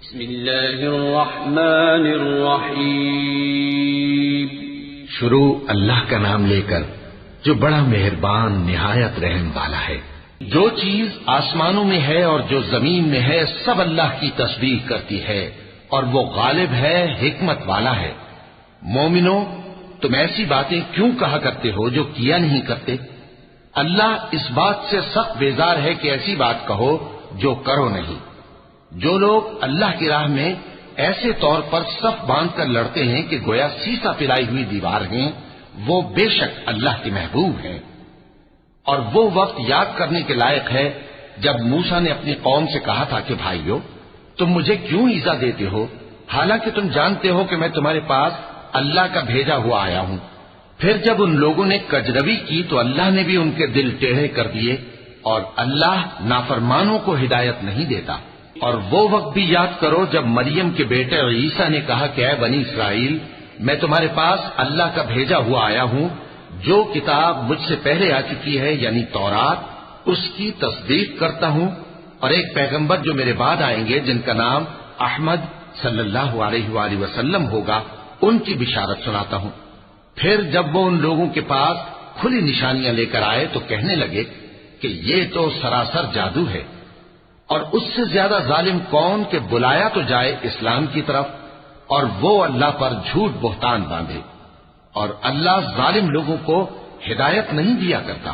بسم اللہ الرحمن الرحیم. شروع اللہ کا نام لے کر جو بڑا مہربان نہایت رحم والا ہے. جو چیز آسمانوں میں ہے اور جو زمین میں ہے سب اللہ کی تسبیح کرتی ہے اور وہ غالب ہے، حکمت والا ہے. مومنو، تم ایسی باتیں کیوں کہا کرتے ہو جو کیا نہیں کرتے؟ اللہ اس بات سے سخت بیزار ہے کہ ایسی بات کہو جو کرو نہیں. جو لوگ اللہ کی راہ میں ایسے طور پر صف باندھ کر لڑتے ہیں کہ گویا سیسا پلائی ہوئی دیوار ہیں، وہ بے شک اللہ کے محبوب ہیں. اور وہ وقت یاد کرنے کے لائق ہے جب موسیٰ نے اپنی قوم سے کہا تھا کہ بھائیو، تم مجھے کیوں ایذا دیتے ہو حالانکہ تم جانتے ہو کہ میں تمہارے پاس اللہ کا بھیجا ہوا آیا ہوں. پھر جب ان لوگوں نے کجروی کی تو اللہ نے بھی ان کے دل ٹیڑھے کر دیے، اور اللہ نافرمانوں کو ہدایت نہیں دیتا. اور وہ وقت بھی یاد کرو جب مریم کے بیٹے عیسیٰ نے کہا کہ اے بنی اسرائیل، میں تمہارے پاس اللہ کا بھیجا ہوا آیا ہوں، جو کتاب مجھ سے پہلے آ چکی ہے یعنی تورات، اس کی تصدیق کرتا ہوں، اور ایک پیغمبر جو میرے بعد آئیں گے جن کا نام احمد صلی اللہ علیہ وآلہ وسلم ہوگا، ان کی بشارت سناتا ہوں. پھر جب وہ ان لوگوں کے پاس کھلی نشانیاں لے کر آئے تو کہنے لگے کہ یہ تو سراسر جادو ہے. اور اس سے زیادہ ظالم کون کہ بلایا تو جائے اسلام کی طرف اور وہ اللہ پر جھوٹ بہتان باندھے. اور اللہ ظالم لوگوں کو ہدایت نہیں دیا کرتا.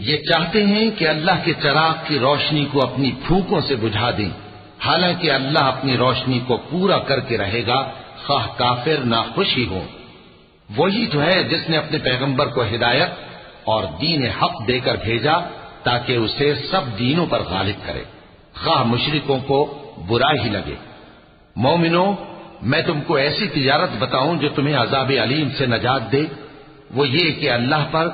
یہ چاہتے ہیں کہ اللہ کے چراغ کی روشنی کو اپنی پھونکوں سے بجھا دیں، حالانکہ اللہ اپنی روشنی کو پورا کر کے رہے گا، خواہ کافر ناخوش ہی ہو. وہی تو ہے جس نے اپنے پیغمبر کو ہدایت اور دین حق دے کر بھیجا تاکہ اسے سب دینوں پر غالب کرے، خواہ مشرکوں کو برا ہی لگے. مومنو، میں تم کو ایسی تجارت بتاؤں جو تمہیں عذاب علیم سے نجات دے؟ وہ یہ کہ اللہ پر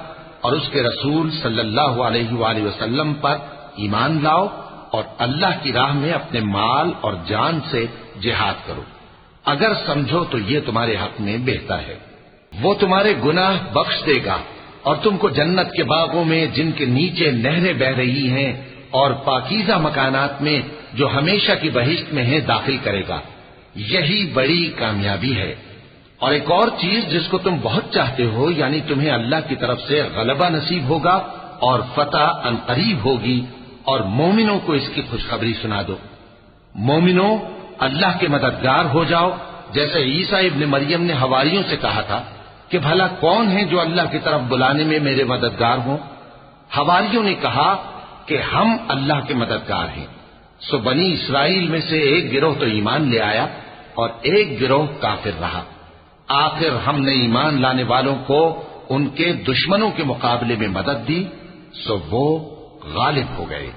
اور اس کے رسول صلی اللہ علیہ وآلہ وسلم پر ایمان لاؤ اور اللہ کی راہ میں اپنے مال اور جان سے جہاد کرو. اگر سمجھو تو یہ تمہارے حق میں بہتر ہے. وہ تمہارے گناہ بخش دے گا اور تم کو جنت کے باغوں میں جن کے نیچے نہریں بہ رہی ہیں اور پاکیزہ مکانات میں جو ہمیشہ کی بہشت میں ہیں داخل کرے گا. یہی بڑی کامیابی ہے. اور ایک اور چیز جس کو تم بہت چاہتے ہو، یعنی تمہیں اللہ کی طرف سے غلبہ نصیب ہوگا اور فتح عنقریب ہوگی، اور مومنوں کو اس کی خوشخبری سنا دو. مومنوں، اللہ کے مددگار ہو جاؤ، جیسے عیسیٰ ابن مریم نے حواریوں سے کہا تھا کہ بھلا کون ہے جو اللہ کی طرف بلانے میں میرے مددگار ہوں؟ حواریوں نے کہا کہ ہم اللہ کے مددگار ہیں. سو بنی اسرائیل میں سے ایک گروہ تو ایمان لے آیا اور ایک گروہ کافر رہا. آخر ہم نے ایمان لانے والوں کو ان کے دشمنوں کے مقابلے میں مدد دی، سو وہ غالب ہو گئے.